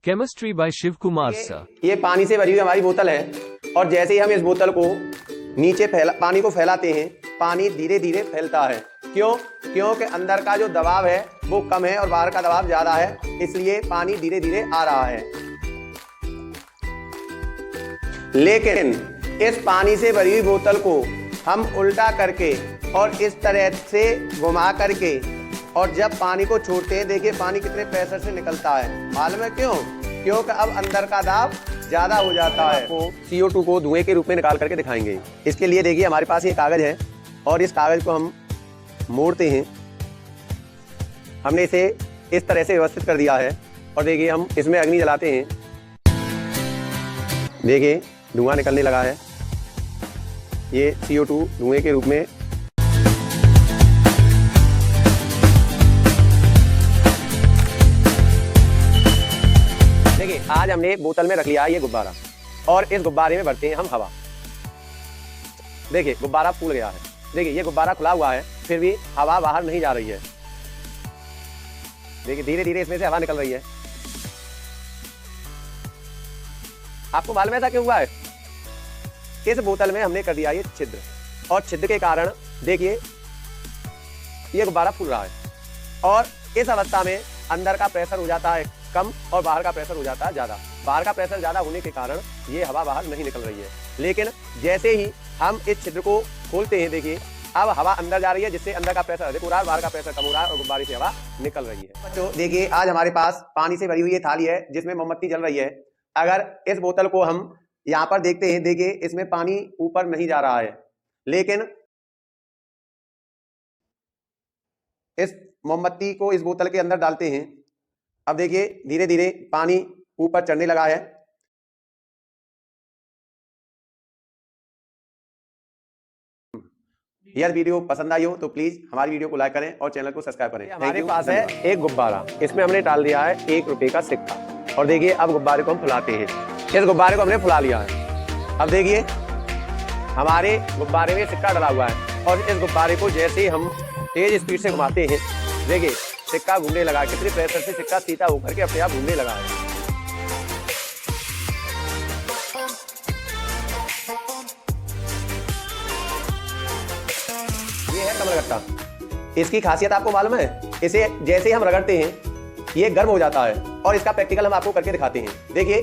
Chemistry by Shiv Kumar sir. ये पानी से भरी हुई हमारी बोतल है और जैसे ही हम इस बोतल को नीचे पानी को फैलाते हैं, पानी धीरे धीरे फैलता है। क्यों? क्योंकि अंदर का जो दबाव है वो कम है और बाहर का दबाव ज्यादा है, इसलिए पानी धीरे धीरे आ रहा है। लेकिन इस पानी से भरी हुई बोतल को हम उल्टा करके और इस तरह से घुमा करके और जब पानी को छोड़ते हैं, देखिए पानी कितने प्रेशर से निकलता है। मालूम है क्यों? क्योंकि अब अंदर का दाब ज्यादा हो जाता है। वो CO2 को धुएं के रूप में निकाल करके दिखाएंगे। इसके लिए देखिए हमारे पास ये कागज है और इस कागज को हम मोड़ते हैं। हमने इसे इस तरह से व्यवस्थित कर दिया है और देखिए हम इसमें अग्नि जलाते हैं। देखिए धुआं निकलने लगा है। ये CO2 धुएं के रूप में देखिए आज हमने बोतल में रख लिया ये गुब्बारा और इस गुब्बारे में भरते हैं हम हवा। देखिए गुब्बारा फूल गया है। देखिए ये गुब्बारा खुला हुआ है, फिर भी हवा बाहर नहीं जा रही है। देखिए धीरे धीरे इसमें से हवा निकल रही है। आपको मालूम है ऐसा क्यों हुआ है? इस बोतल में हमने कर दिया ये छिद्र और छिद्र के कारण देखिए ये गुब्बारा फूल रहा है और इस अवस्था में अंदर का प्रेशर हो जाता है कम और बाहर का प्रेशर हो जाता है ज्यादा। बाहर का प्रेशर ज्यादा होने के कारण ये हवा बाहर नहीं निकल रही है। लेकिन जैसे ही हम इस छिद्र को खोलते हैं, देखिए अब हवा अंदर जा रही है, जिससे अंदर का प्रेशर अधिक हो रहा है, बाहर का प्रेशर कम हो रहा है और गुब्बारे से हवा निकल रही है। बच्चों देखिए आज हमारे पास पानी से भरी हुई ये थाली है जिसमें मोमबत्ती जल रही है। अगर इस बोतल को हम यहाँ पर देखते हैं, देखिए इसमें पानी ऊपर नहीं जा रहा है, लेकिन इस मोमबत्ती को इस बोतल के अंदर डालते हैं। अब देखिए धीरे धीरे पानी ऊपर चढ़ने लगा है। यदि वीडियो पसंद आई हो तो प्लीज हमारी वीडियो को लाइक करें और चैनल को सब्सक्राइब करें। हमारे पास है एक गुब्बारा, इसमें हमने डाल दिया है 1 रुपए का सिक्का और देखिए अब गुब्बारे को हम फुलाते हैं। इस गुब्बारे को हमने फुला लिया है। अब देखिए हमारे गुब्बारे में सिक्का डला हुआ है और इस गुब्बारे को जैसे ही हम तेज स्पीड से घुमाते हैं, देखिए सिक्का घूमने लगा है। कितने प्रेशर से सिक्का सीधा होकर के अपने आप घूमने लगा है। ये है कमरगट्टा। इसकी खासियत आपको मालूम है? इसे जैसे ही हम रगड़ते हैं ये गर्म हो जाता है और इसका प्रैक्टिकल हम आपको करके दिखाते हैं। देखिए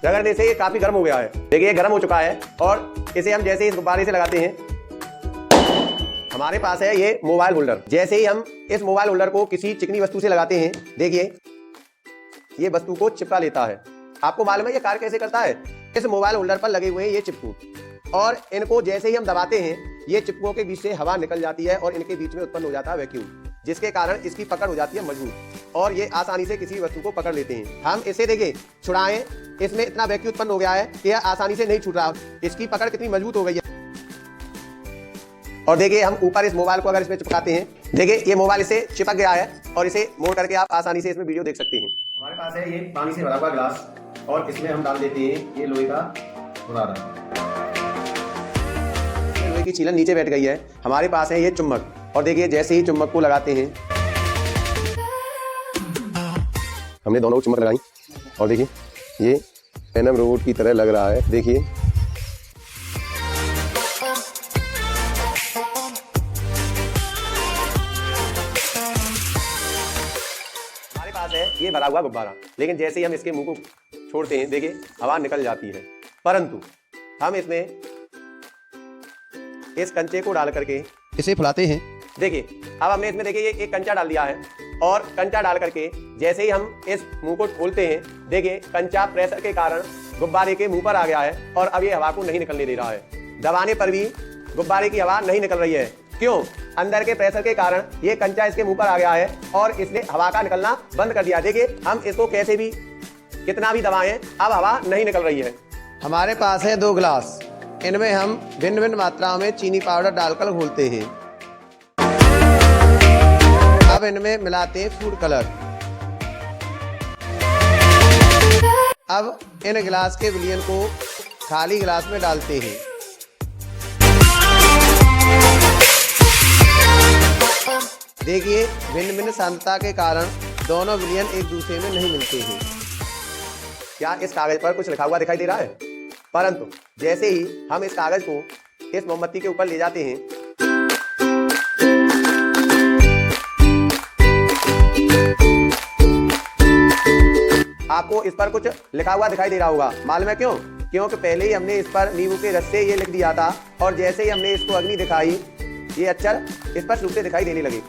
रगड़ने से ये काफी गर्म हो गया है। देखिए ये गर्म हो चुका है और इसे हम जैसे इस गुब्बारे से लगाते हैं, हमारे पास है ये मोबाइल होल्डर। जैसे ही हम इस मोबाइल होल्डर को किसी चिकनी वस्तु से लगाते हैं, देखिए ये वस्तु को चिपका लेता है। आपको मालूम है ये कार्य कैसे करता है? इस मोबाइल होल्डर पर लगे हुए हैं ये चिपकू और इनको जैसे ही हम दबाते हैं, ये चिपकुओं के बीच से हवा निकल जाती है और इनके बीच में उत्पन्न हो जाता है वैक्यूम, जिसके कारण इसकी पकड़ हो जाती है मजबूत और ये आसानी से किसी वस्तु को पकड़ लेते हैं। हम इसे देखिए छुड़ाएं, इसमें इतना वैक्यूम उत्पन्न हो गया है कि यह आसानी से नहीं छूट रहा। इसकी पकड़ कितनी मजबूत हो गई है। और देखिए हम ऊपर इस मोबाइल को अगर इसमें चिपकाते हैं, देखिए ये मोबाइल इसे चिपक गया है और इसे मोड़ करके आप आसानी से इसमें वीडियो देख सकते हैं। हमारे पास है ये पानी से भरा हुआ ग्लास और इसमें हम डाल देते हैं ये लोहे का बुरादा। लोहे की छीलन नीचे बैठ गई है। हमारे पास है ये चुम्बक और देखिए जैसे ही चुम्बक को लगाते हैं, हमने दोनों को चुम्बक लगाई और देखिए ये एनएम रोबोट की तरह लग रहा है। देखिए हमारे पास है ये भरा हुआ गुब्बारा, लेकिन जैसे ही हम इसके मुंह को छोड़ते हैं, देखिए हवा निकल जाती है। परंतु हम इसमें इस कंचे को डाल करके इसे फुलाते हैं। देखिए अब हमने इसमें देखिए ये एक कंचा डाल दिया है और कंचा डाल करके जैसे ही हम इस मुंह को खोलते हैं, देखिए कंचा प्रेशर के कारण गुब्बारे के मुंह पर आ गया है और अब ये हवा को नहीं निकलने दे रहा है। दबाने पर भी गुब्बारे की हवा नहीं निकल रही है। क्यों? अंदर के प्रेशर के कारण ये कंचा इसके मुंह पर आ गया है और इसने हवा का निकलना बंद कर दिया। देखिए हम इसको कैसे भी कितना भी दबाएं, अब हवा नहीं निकल रही है। हमारे पास है 2 गिलास, इनमें हम भिन्न भिन्न मात्रा में चीनी पाउडर डालकर घोलते हैं। अब इनमें मिलाते हैं फूड कलर। अब इन गिलास के विलयन को खाली गिलास में डालते हैं। देखिए भिन्न भिन्न सांद्रता के कारण दोनों विलयन एक दूसरे में नहीं मिलते हैं। क्या इस कागज पर कुछ लिखा हुआ दिखाई दे रहा है? परंतु जैसे ही हम इस कागज को इस मोमबत्ती के ऊपर ले जाते हैं, आपको इस पर कुछ लिखा हुआ दिखाई दे रहा होगा। मालूम है क्यों? क्योंकि पहले ही हमने इस पर नींबू के रस से ये लिख दिया था और जैसे ही हमने इसको अग्नि दिखाई, ये अक्षर इस पर छूटते दिखाई देने लगे।